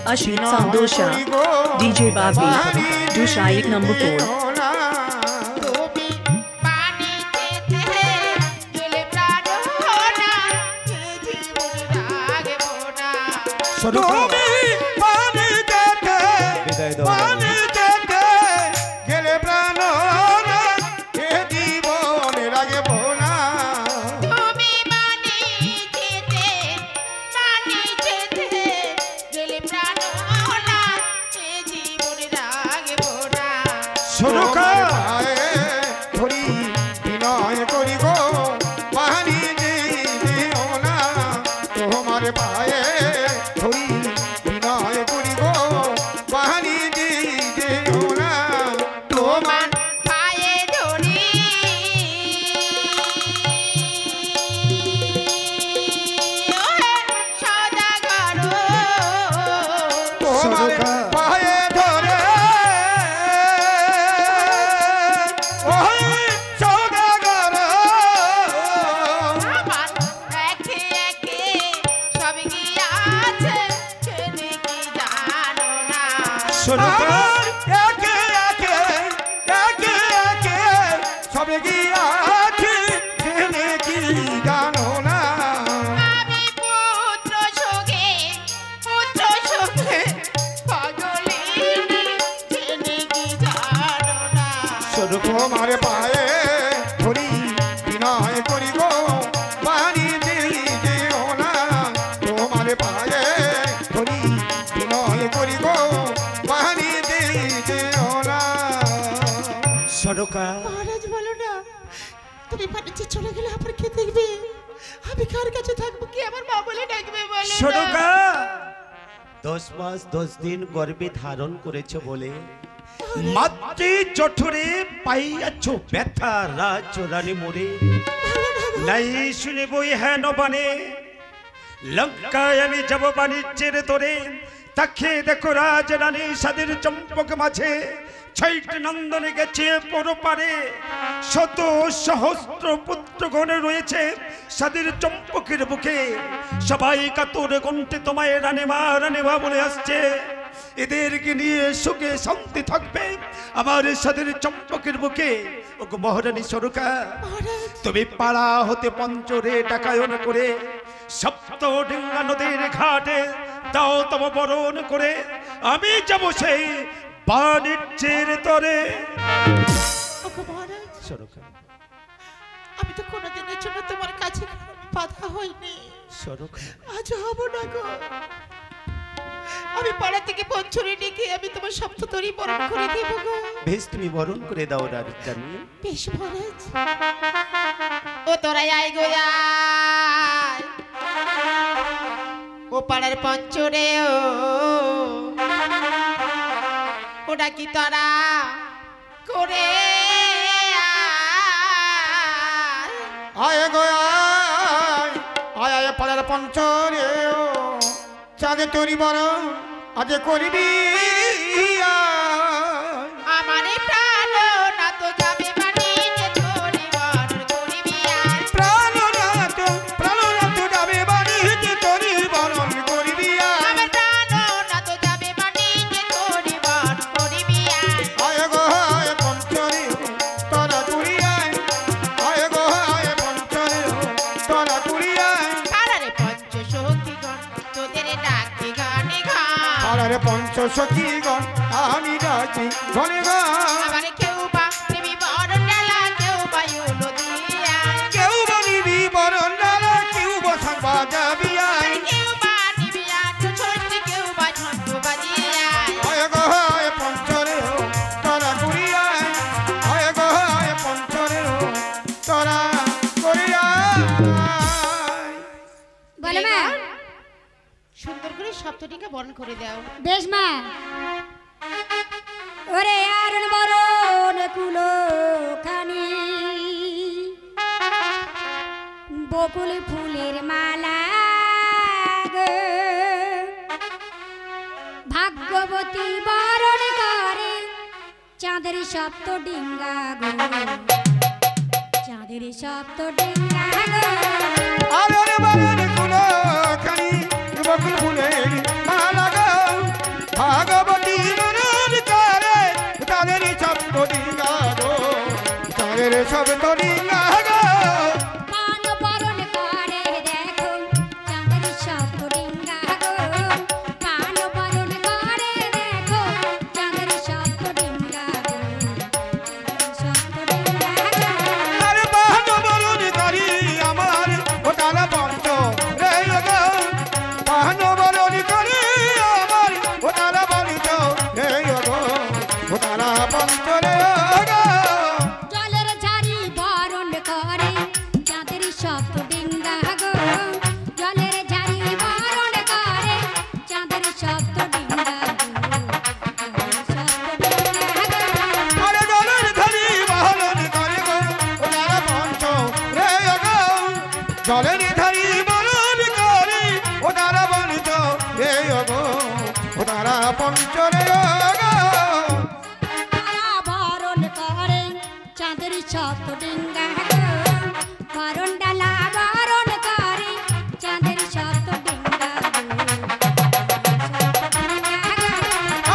Ashit Sandosha, DJ Babi, Dusha 1 number 4. গর্ভে ধারণ করেছো বলে মাতৃ জঠরে পাইয়াছো ব্যথা রাজরানী মোরে নাই শুনে বই হেন বানে লঙ্কায় আমি যাব বাণিজ্যের তোরে তাকে দেখো রাজরানী সাদের চম্পক মাঝে ছয়ট নন্দনে গেছে পরপারে শত সহস্র পুত্রগণে রয়েছে সাদের চম্পকের বুকে সবাই কাতর কণ্ঠে তোমায় রানেমা বলে আসছে এদেরকে নিয়ে সুখে শান্তি থাকবে আমার সাদের চম্পকের বুকে ওগো মহারানী সরকা তুমি পাড়া হতে পঞ্চরে টাকায়ন করে সপ্ত ডিঙ্গা নদীর ঘাটে দাও তব বরণ করে আমি যাব সেই বাণিজ্যের তরে সরকা আমি তো কোনোদিনের জন্য তোমার কাছে বাধা হইনি সরকা আজ হব না গো আমি পাড়া থেকে পঞ্চরে ডেকে আমি তোমার সপ্ত তরি বরণ করে দেব গো বেশ তুমি বরণ করে দাও রাজরানী বেশ মহারাজ ও তোরাই আয় গো আয় ও পাড়ার পঞ্চরে ওটা কি তোরা করে আয় গো আয় আয় পাড়ার পঞ্চরে চাঁদে তরি বরণ আজ করবি আমার প্রাণ না তো যাবে মানে যে তরি বরণ করবি প্রাণ না তো যাবে মানে যে তরি বরণ করবি আমার প্রাণ না তো যাবে মানে যে তরি বরণ করবি আয় গো আয় পঞ্চরে তোরা তুরি আয় গো আয় পঞ্চরে তোরা তুরি পাড়ারে পঞ্চ সখীগণ তোদের ডাকে গানে গান পাড়ারে পঞ্চ সখীগণ আমি ডাকি গনে গান আমার কেউ বা নিবি বরণ ডালা কেউ বা নদিয়া কেউ বলিবি বরণ ডালা কেউ বসান বাজাবি কেউ বা নিবি আটো ছোট্টি কেউ বা ঝন্টু বাজিয়া আয় গো আয় পঞ্চরে তোরা তুরি আয় গো আয় পঞ্চরে তোরা করি বলো মা সুন্দর করে সপ্তটিকে বরণ করে দাও বেশ মা ওরে আরণ বরণ কুলো খানি বকুল ফুলের মালা গো ভাগ্যবতী বরণ করে চাঁদের সপ্ত ডিঙ্গা গো চাঁদের সপ্ত ডিঙ্গা গো আরণ বরণ কুলো খানি বকুল ফুলের মালা গো আকেরে সব তো ডিঙ্গা গো পান বরণ করে দেখো চাঁদের শব্দ ডিঙ্গা গো পান বরণ করে দেখো চাঁদের শব্দ ডিঙ্গা গো শব্দ ডিঙ্গা গো আরে বাহন বরণ করি আমার ও তারা পঞ্চ রে গো বাহন বরণ করি আমার ও তারা পঞ্চ রে গো ও তারা পঞ্চ রে গো জলের ঝাড়ি বরণ করে চাঁদের শব্দ ডিঙ্গা গো জলের ঝাড়ি বরণ করে চাঁদের শব্দ ডিঙ্গা গো শব্দ ডিঙ্গা গো আরে জলের ধারি বহন করে গো ও তারা পঞ্চ রে গো জলের ধারি বহন করে ও তারা পঞ্চ রে গো ও তারা পঞ্চ রে গো তারা বরণ করে চাঁদের শব্দ ডিঙ্গা গো বরণ ডালা বরণ করে চাঁদের শব্দ ডিঙ্গা গো শব্দ ডিঙ্গা গো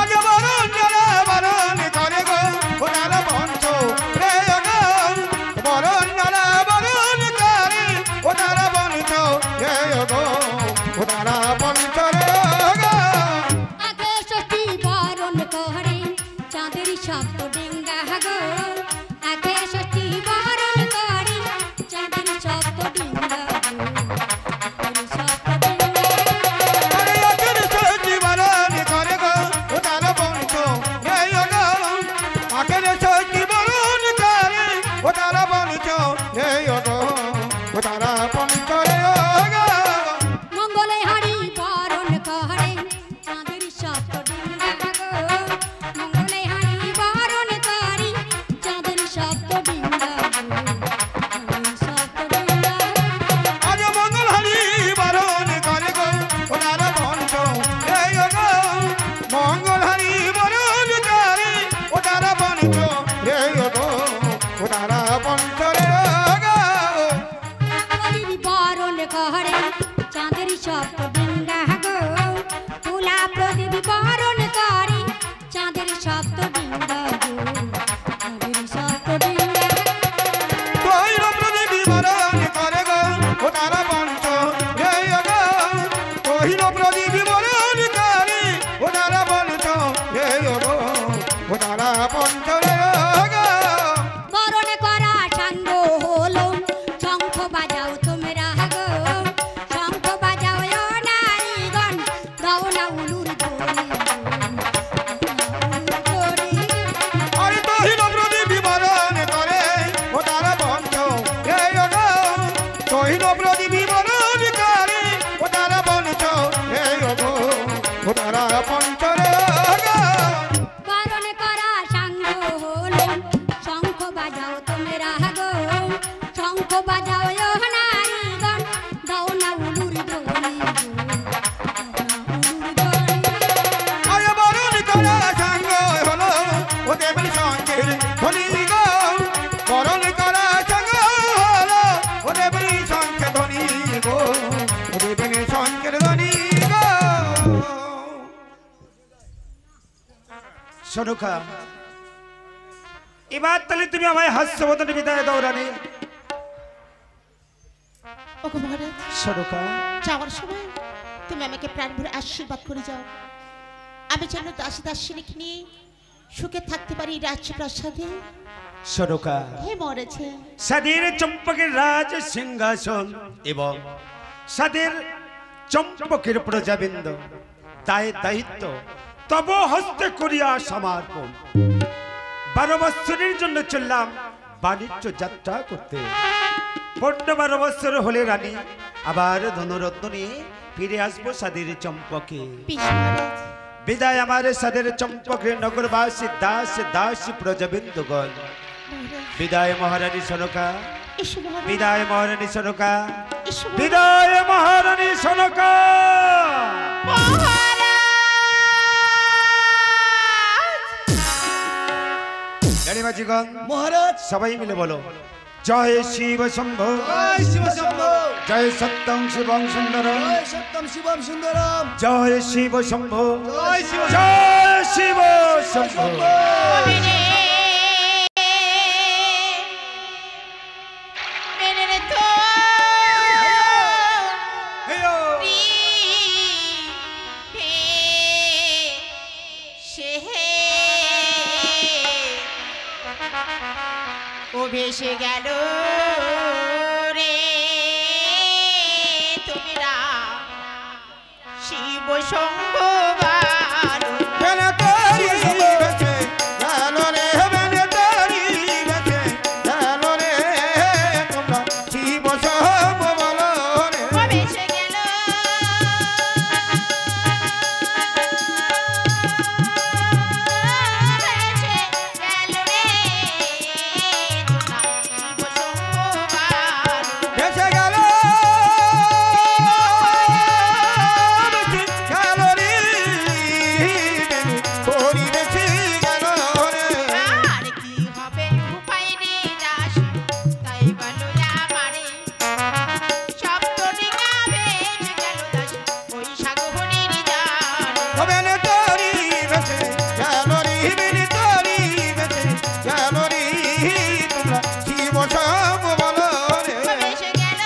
আগে বরণ জলে বরণ করে গো ও তারা পঞ্চ রে গো বরণ জলে বরণ করে ও তারা পঞ্চ রে গো ও তারা পঞ্চ রে গো আগে ষষ্ঠী বরণ করে চাঁদের শব্দ ডিঙ্গা গো আগে ষষ্ঠী বরণ করে চাঁদের শব্দ ডিঙ্গা গো শব্দ ডিঙ্গা আরে আকের সজি বরণ করে গো ও তারা পঞ্চ রে গো আকের সজি বরণ করে ও তারা পঞ্চ রে গো ও তারা পঞ্চ রে গো মঙ্গলে হারি বরণ করে চাঁদের শব্দ ডিঙ্গা গো মঙ্গলে হারি বরণ করে চাঁদের শব্দ ডিঙ্গা গো শব্দ ডিঙ্গা আজ মঙ্গল হরি বরণ করে গো ও তারা পঞ্চ রে গো মঙ্গল হরি বরণ করে ও তারা পঞ্চ রে গো ও তারা পঞ্চ রে গো হরির বরণ করে চাঁদের শব্দ ডিঙ্গা গো তুলা প্রদীপ বরণ করে চাঁদের শব্দ ডিঙ্গা গো চাঁদের শব্দ ডিঙ্গা তৈর প্রদীপ বরণ করে গো ও তারা পঞ্চ রে গো তৈর প্রদীপ বরণ করে ও তারা পঞ্চ রে গো ও তারা পঞ্চ রে গো বরণ করা সাঙ্গ হলো শঙ্খ বাজাও তোমরা গো শঙ্খ বাজাও ও নারীগণ গাও না উলুর ধ্বনি আরে তহিল প্রদীপ বরণ করে ও তারা পঞ্চ রে গো তহিল প্রদীপ বরণ করে ও তারা পঞ্চ রে গো ও তারা পঞ্চ রে গো বরণ করা সাঙ্গ হলো শঙ্খ বাজাও তোমরা গো শঙ্খ বাজাও ও নারীগণ গাও না উলুর ধ্বনি উলুর ধ্বনি আরে বরণ করা সাঙ্গ হলো ও দেবীর সঙ্গের ধ্বনি গো বরণ করা সাঙ্গ হলো ও দেবীর সঙ্গে ধ্বনি গো ও দেবীর সঙ্গের ধ্বনি গো সনুখা এবার তাহলে তুমি আমায় হাস্যবদনে বিদায় দাও রানী ওগো মহারাজ সনুখা যাওয়ার সময় তুমি আমাকে প্রাণ ভরে আশীর্বাদ করে যাও আমি যেন দাসী দাসিনীকে নিয়ে সুখে থাকতে পারি রাজপ্রাসাদে সনুখা হে মরেছে সাদের চম্পকের রাজ সিংহাসন এবং সাদের চম্পকের প্রজাবৃন্দ দায়িত্ব তব হস্তে করিয়া সমর্পণ 12 বৎসরের জন্য চললাম বাণিজ্য যাত্রা করতে 12 বৎসর হলে রানী আবার ধনরত্ন নিয়ে ফিরে আসবো সাদের চম্পকে পিস মহারাজ বিদায় আমার সাদের চম্পকের নগরবাসী দাসী প্রজাবৃন্দগণ মহারাজ বিদায় মহারানী সনকা এসো মহারাজ বিদায় মহারানী সনকা এসো বিদায় মহারানী সনকা রানীবাজিগণ মহারাজ সবাই মিলে বলো জয় শিব শম্ভু জয় শিব শম্ভু জয় সত্যং শিবং সুন্দরম জয় সত্যম শিবম সুন্দরম জয় শিব শম্ভু জয় শিব জয় শিব শম্ভু ভেসে গেল রে তুমি না শিব শম্ভ বালো বেনে তরি ভেসে গেল রে বেনে তরি ভেসে গেল রে তোমরা শিব শম্ভ বলো রে ও ভেসে গেল ভেসে গেল গেল রে তরি ভেসে গেল রে আর কি হবে উপায় রে দাস তাই বলো আমারে শব্দটিকা ভেসে গেল দাস ওই সাগরের জান বেনে তরি ভেসে গেল রে বেনে তরি ভেসে গেল রে তোমরা শিব শম্ভ বলো রে ভেসে গেল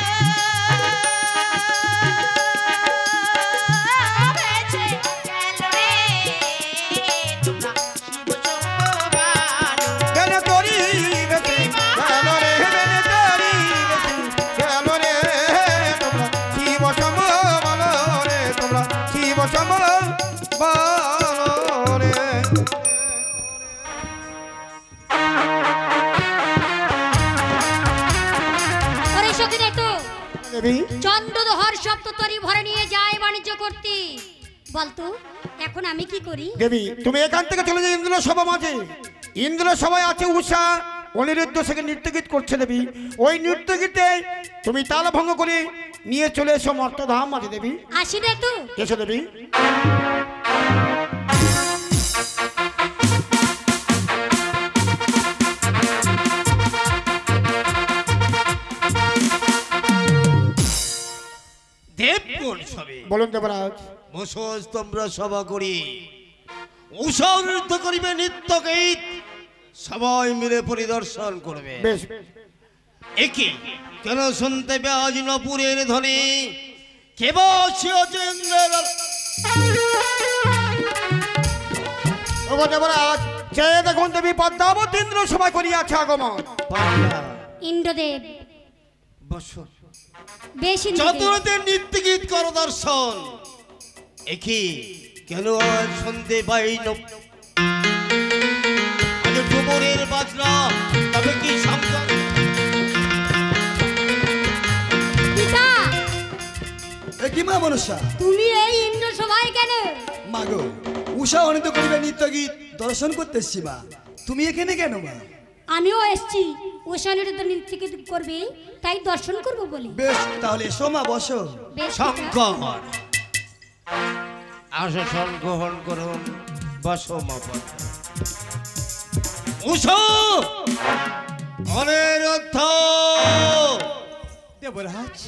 ভেসে গেল রে তোমরা শিব শম্ভ বালো বেনে তরি ভেসে গেল রে বেনে তরি ভেসে গেল রে তোমরা শিব শম্ভ বলো রে তোমরা শিব শম্ভ বলো রে ওরে সখিনে তো দেবী চন্দ্রদহর শব্দ তরি ভরে নিয়ে যায় বাণিজ্য করতে বলতো এখন আমি কি করি দেবী তুমি এখান থেকে চলে যাও ইন্দ্র সভা মাঝে ইন্দ্র সভায় আছে উষা অনিরুদ্ধ থেকে নৃত্যগীত করছে দেবী ওই নৃত্যগীতে তুমি তাল ভঙ্গ করে নিয়ে চলে এসো মর্তধাম মাঝে দেবী আসি রে তো এসো দেবী দেবগণ সবে বলুন দেবরাজ বসস তোমরা সভা করি উষা নৃত্য করিবে নিত্য গীত সবাই মিলে পরিদর্শন করবে বেশ একই কেন শুনতে পে আজ নপুরের ধ্বনি কে বসিয়াছে ইন্দ্রের ওগো দেবরাজ চেয়ে দেখুন দেবী পদ্মাবতী ইন্দ্র সভা করিয়াছে আগমন পাগলা ইন্দ্রদেব বসো বেশ ইন্দ্রদেব চতুরদের নিত্য গীত কর দর্শন একই কেন আর শুনতে পাই আজ ডুবুরের বাজনা তবে কি সংকট পিতা কি মা মনুষ্যা তুমি এই ইন্দ্র সভায় কেন মাগো উষা অনিত করিবে নিত্য গীত দর্শন করতে এসছি মা তুমি এখানে কেন মা আমিও এসছি ওশানের তো নৃত্য করবে তাই দর্শন করব বলে বেশ তাহলে এসো মা বসো বেশ পিতা। শঙ্কর আসন গ্রহণ করুন বসো মাপন উষা অনিরুদ্ধ দেবরাজ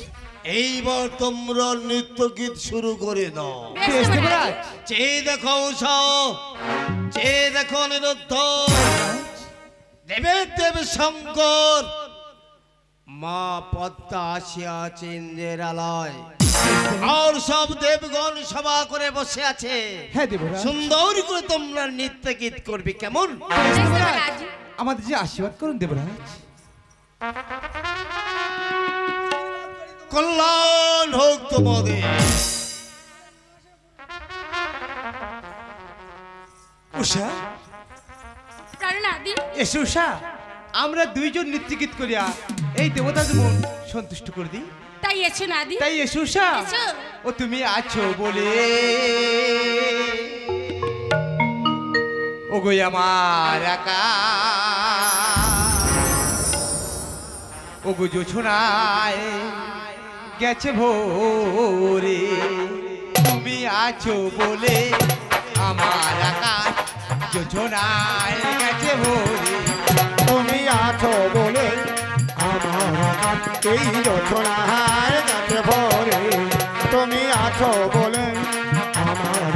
এইবার তোমরা নৃত্য গীত শুরু করে দাও বেশ দেবরাজ চেয়ে দেখো উষা চেয়ে দেখো অনিরুদ্ধ দেবের দেব শঙ্কর মা পদ্মা আসিয়া আছে ইন্দ্রের আলয় আর সব দেবগণ সভা করে বসে আছে হ্যাঁ দেবরাজ সুন্দর করে তোমরা নৃত্য গীত করবে কেমন বেশ দেবরাজ আমাদের যে আশীর্বাদ করুন দেবরাজ কল্যাণ হোক তোমাদের উষা প্রাণনাদি এসো উষা আমরা দুইজন নৃত্যগীত করিয়া এই দেবতার মন সন্তুষ্ট করে দিই তাই এসো নাদি তাই এসো উষা এসো। ও তুমি আছো বলে ও গো আমার একা ও গো জোছনায় গেছে ভোরে তুমি আছো বলে আমার আকাশ জোছনায় গেছে ভোরে তুমি আছো বলে আমার এই রচনার কাছে ভরে তুমি আছো বলে আমার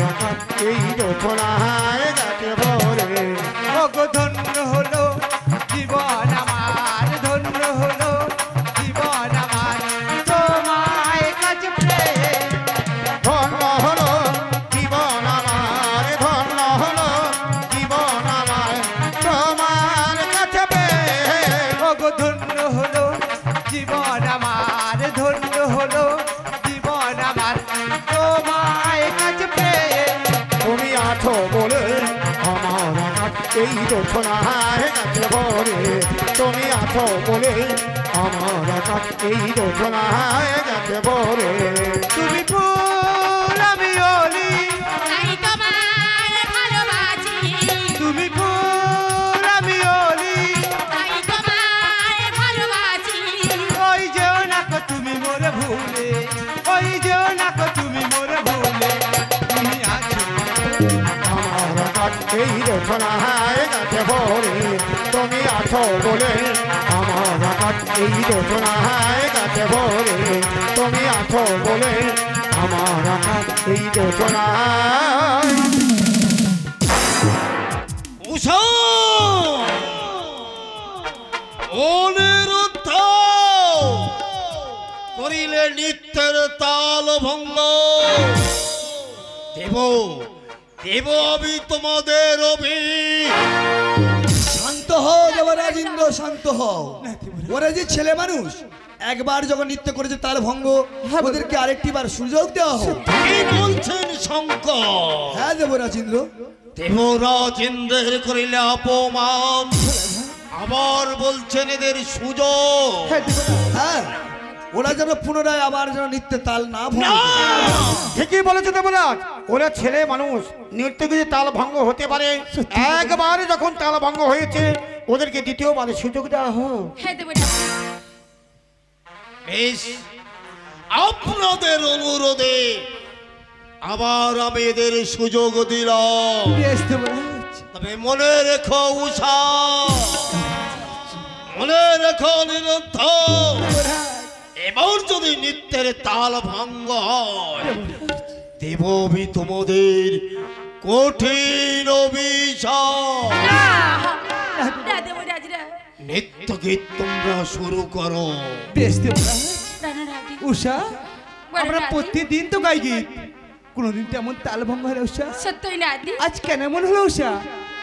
এই রচনার কাছে ভরে ওগো ধন্য হলো জীবন আমার ধন্য হলো জীবন আমার তোমায় কাছে প্রেম ধন্য হলো জীবন আমার ধন্য হলো জীবন আমার তোমার কাছে পেয়ে ওগো আছো বলে আমার আকাশ এই রচনায় গেছে ভরে তুমি আছো বলে আমার আকাশ এই রচনায় গেছে ভরে তুমি ফুল আমি অলি তাই তোমায় ভালোবাসি তুমি ফুল আমি অলি তাই তোমায় ভালোবাসি ওই যেও না কো তুমি মোরে ভুলে ওই যেও না কো তুমি মোরে ভুলে তুমি আছো আমার আকাশ এই রচনায় গেছে ভরে তুমি আছো বলে আমার আকাশ এই রচনায় গেছে ভরে তুমি আছো বলে আমার আকাশ এই রচনায় উষা অনিরুদ্ধ করিলে নিত্যের তাল ভঙ্গ দেব দেব আমি তোমাদের অভি শান্ত হও দেবরাজ ইন্দ্র, শান্ত হও। ওরা যে ছেলে মানুষ, একবার যখন নৃত্য করেছে তাল ভঙ্গ, ওদেরকে আরেকটি বার সুযোগ দেওয়া হোক। কি বলছেন শঙ্কর? হ্যাঁ দেবরাজ ইন্দ্র, দেবরাজ ইন্দ্রের করিলে অপমান, আবার বলছেন এদের সুযোগ। হ্যাঁ ওরা যেন পুনরায় আবার যেন নৃত্যে তাল না ভঙ্গ না! করে। ঠিকই বলেছে দেবরাজ, ওরা ছেলে মানুষ, নৃত্য কিছু তাল ভঙ্গ হতে পারে। একবার যখন তাল ভঙ্গ হয়েছে ওদেরকে দ্বিতীয়বার সুযোগ দেওয়া হোক। হ্যাঁ দেবরাজ। বেশ, আপনাদের অনুরোধে আবার আমি এদের সুযোগ দিলাম। বেশ দেবরাজ। তবে মনে রেখো উষা, মনে রেখো নিরুদ্ধ, এবার যদি নৃত্যের তাল ভঙ্গ হয় দেব আমি তোমাদের কঠিন অভিশাপ। না না দেবরাজ না। নৃত্য গীত তোমরা শুরু করো। বেশ দেবরাজ। না না না দি। উষা আমরা বলো না দি। প্রতিদিন তো গাই গীত, কোনোদিন তেমন তাল ভঙ্গ হয় না উষা। সত্যই না দি। আজ কেন এমন হলো উষা?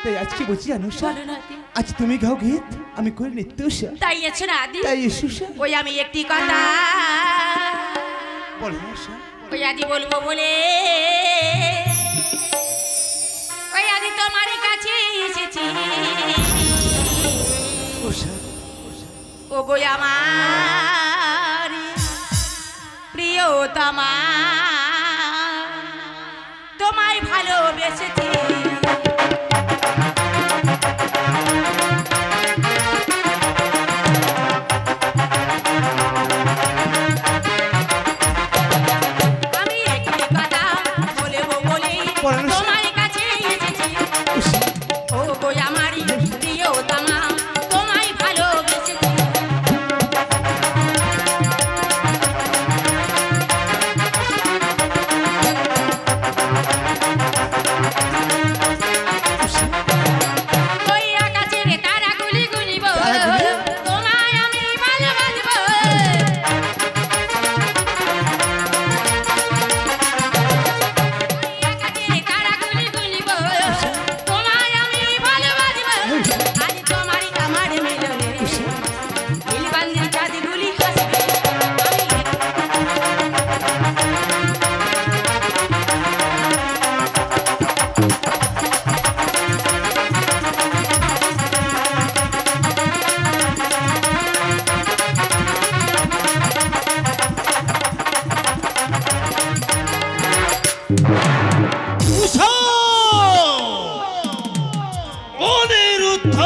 তাই আজকে বলছি জানো উষা, বলো না দি। আজ তুমি গাও গীত, আমি করি নৃত্য উষা। তাই আছে না দি। তাই এসো উষা। ওই আমি একটি কথা বলো উষা। ওই আদি বলবো বলে ওই আদি তোমার কাছে এসেছি। উষা ও গো আমার প্রিয়তমা, তোমায় ভালোবেসেছি। আমি একটি কথা বলবো বলে বলো না। তোমার কাছে এসেছি। ও গো আমার প্রিয়তমা, তোমায় ভালোবেসেছি। ওই আকাশের তারাগুলি গুলিব, তোমায় আমি ভালোবাসবো। ওই আকাশের তারাগুলি গুলিব, তোমায় আমি ভালোবাসবো। আজ তোমার আমার মিলনে নীলবান্ধের চাঁদগুলি হাসবে। উষা অনিরুদ্ধ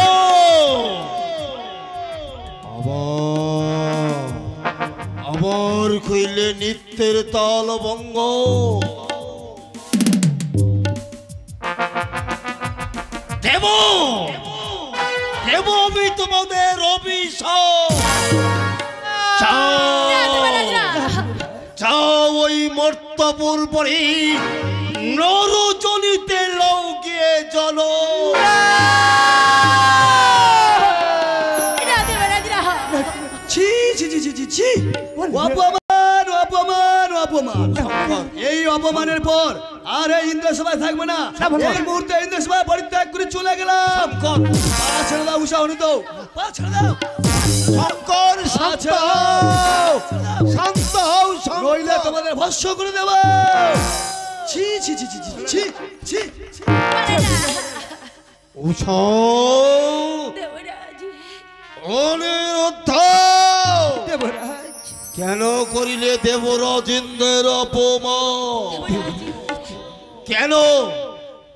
আবার কইলে নিত্যের তাল ভঙ্গ। দেব দেব আমি তোমাদের অভিশাপ। যাও ওই মর্তপুর পরি নরজনিতে লও গিয়ে জলো। ছি ছি ছি ছি ছি ছি, অপমান অপমান অপমান। এই অপমানের পর আর এই ইন্দ্র সভায় থাকবে না। এই মুহূর্তে ইন্দ্র সভা পরিত্যাগ করে চলে গেলাম। পা ছেড়ে দাও উষা অনুত, পা ছেড়ে দাও। শঙ্কর শান্ত হও, শান্ত হও, শান্ত নইলে হও। তোমাদের ভস্য করে দেব। ছি ছি ছি ছি ছি ছি ছি। উষা দেবরাজ অনিরুদ্ধ দেবরাজ কেন করিলে দেবরাজেন্দ্রের অপমান? কেন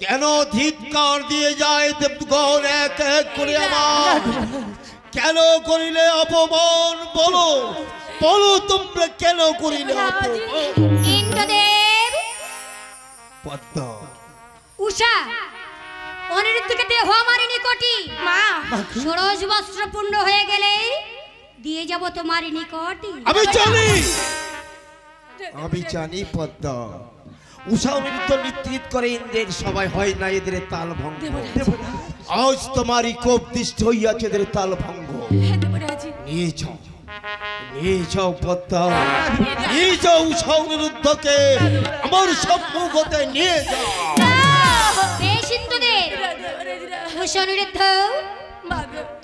কেন ধিক্কার দিয়ে যায় দেবগণ এক এক করে আমার? কেন করিলে অপমান? বলো বলো তোমরা কেন করিলে অপমান? ইন্দ্রদেব পদ্মা উষা অনিরুদ্ধকে দেহ আমার নিকটই মা ষোড়শ বস্ত্র পূর্ণ হয়ে গেলে দিয়ে যাব তোমার নিকটই। আমি জানি পদ্মা উষা অনিরুদ্ধ নিত্রিত করে ইন্দ্রের সবাই হয় না এদের তাল ভঙ্গ। আজ তোমারই কোপ দৃষ্টি হইয়াছে এদের তাল ভঙ্গ। নিয়ে যাও নিয়ে যাও পদ্মা নিয়ে যাও উষা অনিরুদ্ধকে আমার সম্মুখতে নিয়ে যাও। বেশ ইন্দ্রদেব উষা অনিরুদ্ধ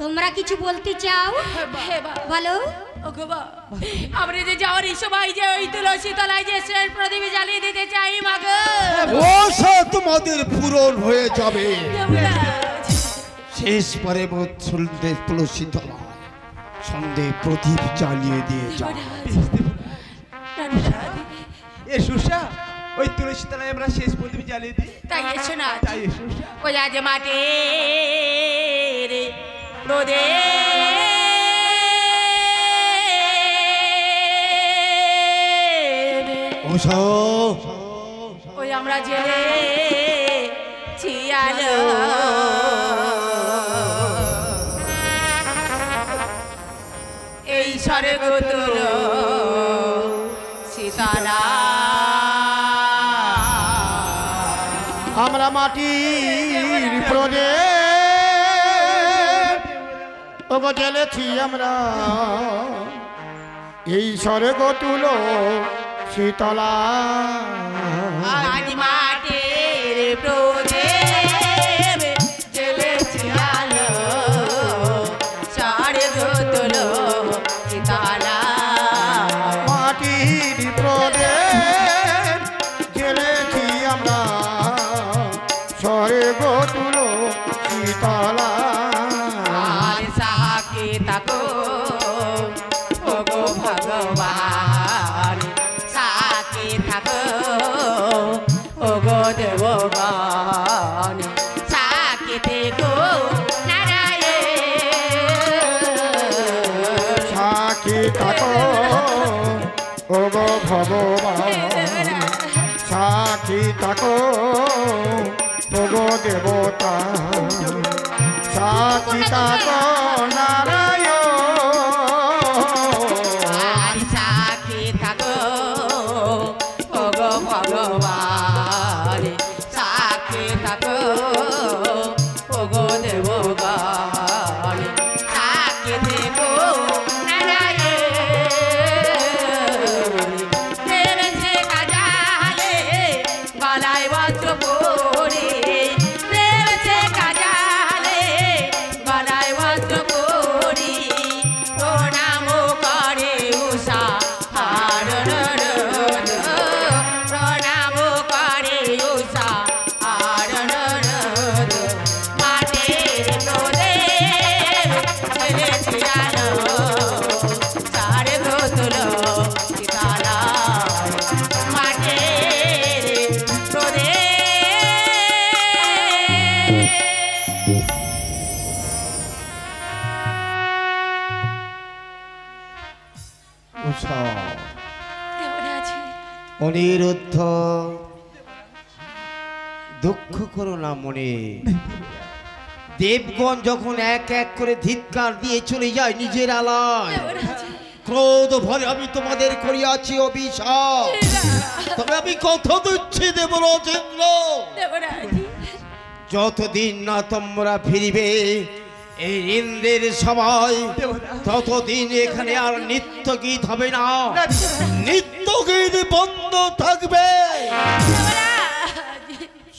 তোমরা কিছু বলতে চাও বলো। আমরা যে যাওয়ার সময় যে ওই তুলসী তলায় যে শেষ প্রদীপ জ্বালিয়ে দিতে চাই মাগো আশা তোমাদের পূরণ হয়ে যাবে। শেষ পরে সন্ধ্যে তুলসী তলায় সন্ধ্যে প্রদীপ জ্বালিয়ে দিয়ে যাও। এ সুষা ওই তুলসী তলায় আমরা শেষ প্রদীপ জ্বালিয়ে দিই। তাই এসো না তাই সুষা ওই আজ মাটির উষা ওই আমরা জেলে ছিয়ালো এই স্বরে গোতুল সীতারা আমরা মাটির প্রদে ওগো জ্বেলেছি আমরা এই স্বর্গ তুলো শীতলা আজ মাটির প্রদীপ জ্বেলেছি আলো স্বরে গোতুল সীতারা মাটির প্রদে জ্বেলেছি আমরা স্বর্গ তুলো শীতলা আর সাকে তাকো ওগো ভগবান সাকে থাকো ওগো দেবগণ সাকে দেখো নারায়ণ সাক্ষী থাকো ওগো ভগবান সাক্ষী থাকো ওগো দেবতা সাক্ষী থাকো নারায়ণ আর সাকে থাকো ওগো ভগবান সাকে থাকো ওগো দেবগণ সাকে দেখো নারায়ণ দেবেছে কাজালে গলায় বজ্র পরে দেবেছে কাজালে গলায় বজ্র পরে প্রণাম করে উষা হারণ প্রণাম করে উষা হারণ মাটির প্রদীপ জ্বেলেছি আলো সারে গোতুল সীতারা মাটির প্রদীপ উষা অনিরুদ্ধ দুঃখ করো না মনে। দেবগণ যখন এক এক করে ধিক্কার দিয়ে চলে যায় নিজের আলায় ক্রোধ ভরে আমি তোমাদের করিয়াছি অভিশাপ। তবে আমি কথা দিচ্ছি দেবরাজেন্দ্র যতদিন না তোমরা ফিরিবে এই ইন্দ্রের সবাই ততদিন এখানে আর নিত্য গীত হবে না, নিত্য গীত বন্ধ থাকবে।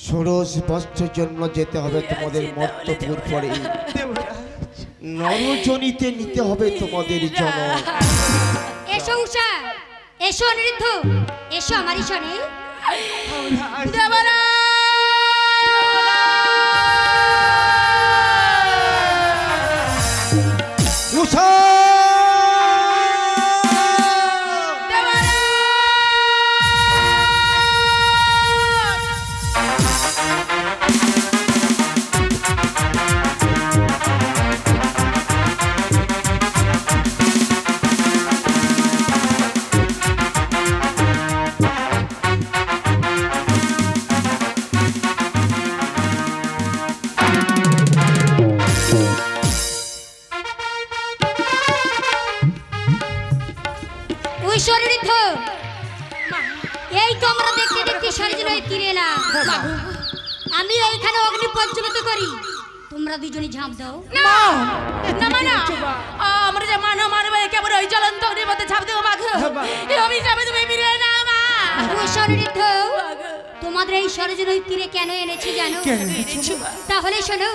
ষোড়শ বৎসর জন্য যেতে হবে তোমাদের মর্তপুর পরে, নরজনিতে নিতে হবে তোমাদের জন্ম। এসো উষা, এসো অনিরুদ্ধ, এসো আমার শোনে। এইখানে অগ্নি প্রজ্বলিত করি, তোমরা দুজনে ঝাঁপ দাও। না না মানা, আমরা যে মানো মানবে কেবল ওই জ্বলন্ত অগ্নির মধ্যে ঝাঁপ দেবো মাগো। এই অভিশাপে তুমি ফিরে না মা। সমৃদ্ধ, তোমাদের এই সরজনই তীরে কেন এনেছি জানো? তাহলে শোনো,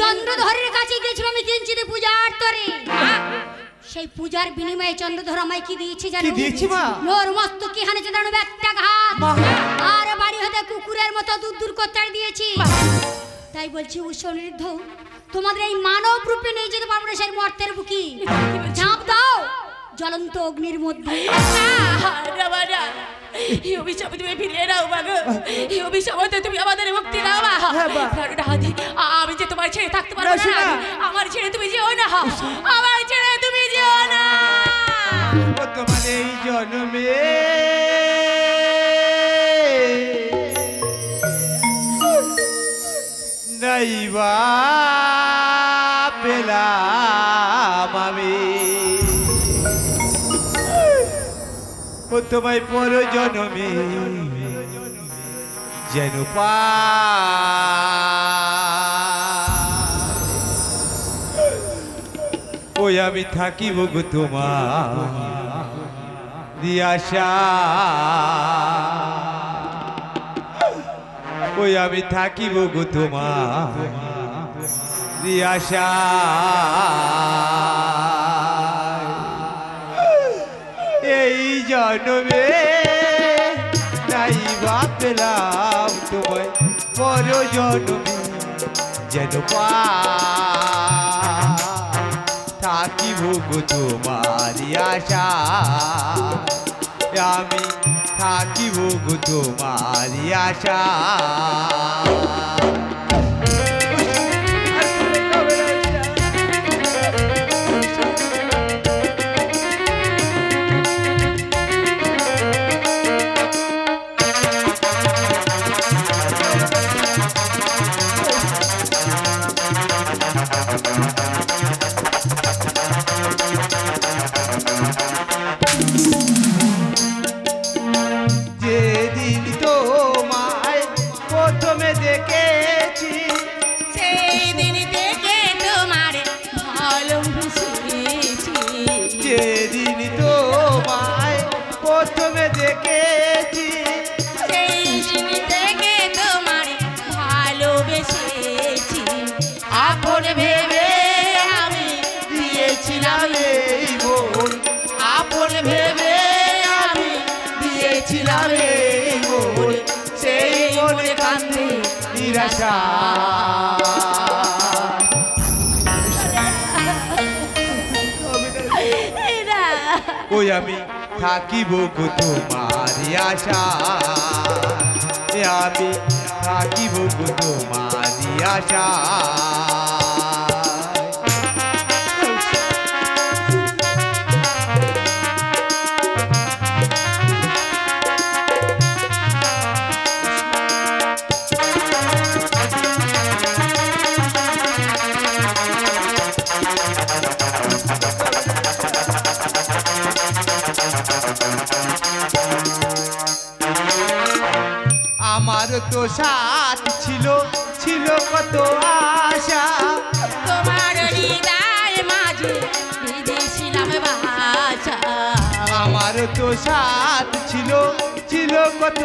চন্দ্রধরের কাছে গেছিলাম আমি কিঞ্চিত পূজার তরে। সেই পূজার বিনিময়ে চন্দ্রধর আমায় কি দিয়েছে জানো? কি দিয়েছে মা? মোর মস্ত কি হানেছে জানো? একটা ঘাত আর বাড়ি হতে কুকুরের মতো দূর দূর করতে দিয়েছি। তাই বলছি সমৃদ্ধ, তোমাদের এই মানব রূপে নিয়ে যেতে পারবো না সেই মর্তের বুকি। ঝাঁপ দাও জ্বলন্ত অগ্নির মধ্যে। এই অভিশাপে তুমি ফিরিয়ে নাও মাগো। এই অভিশাপে তুমি আমাদের মুক্তি দাও মা। আমি যে তোমার ছেড়ে থাকতে পারবো না। আমার ছেড়ে তুমি যেও না, আমার ছেড়ে তুমি যেও না। তোমার এই জন্মে নাইবা পেলাম আমি, ও তোমায় পর জন্মে যেন ওই আমি থাকিব গো তোমার দিয়াশা, ওই আমি থাকিব গো তোমার দিয়াশা। এই জন্মে নাইবা পেলাম তোমায় পর জন্মে যেন থাকিব গো তোমার আশা, আমি থাকিব গো তোমার আশা। যেদিন তোমায় প্রথমে দেখেছি, সেই দিন থেকে তোমার ভালোবেসেছি। যেদিন তোমায় প্রথমে দেখেছি, সেই দিন থেকে তোমার ভালোবেসেছি। আপন ভেবে আমি দিয়েছিলাম এই মন, আপন ভেবে আমি দিয়েছিলাম এই মন, সেই মনে কান্দে নিরাশা। ওই আমি থাকিব গো তোমার আশা, আমি থাকিব গো তোমার আশা। আমার তো সাথ ছিল ছিল কত আশা, তোমার হৃদয় মাঝে বিদেছিলাম ভাষা। আমার তো সাথ ছিল ছিল কত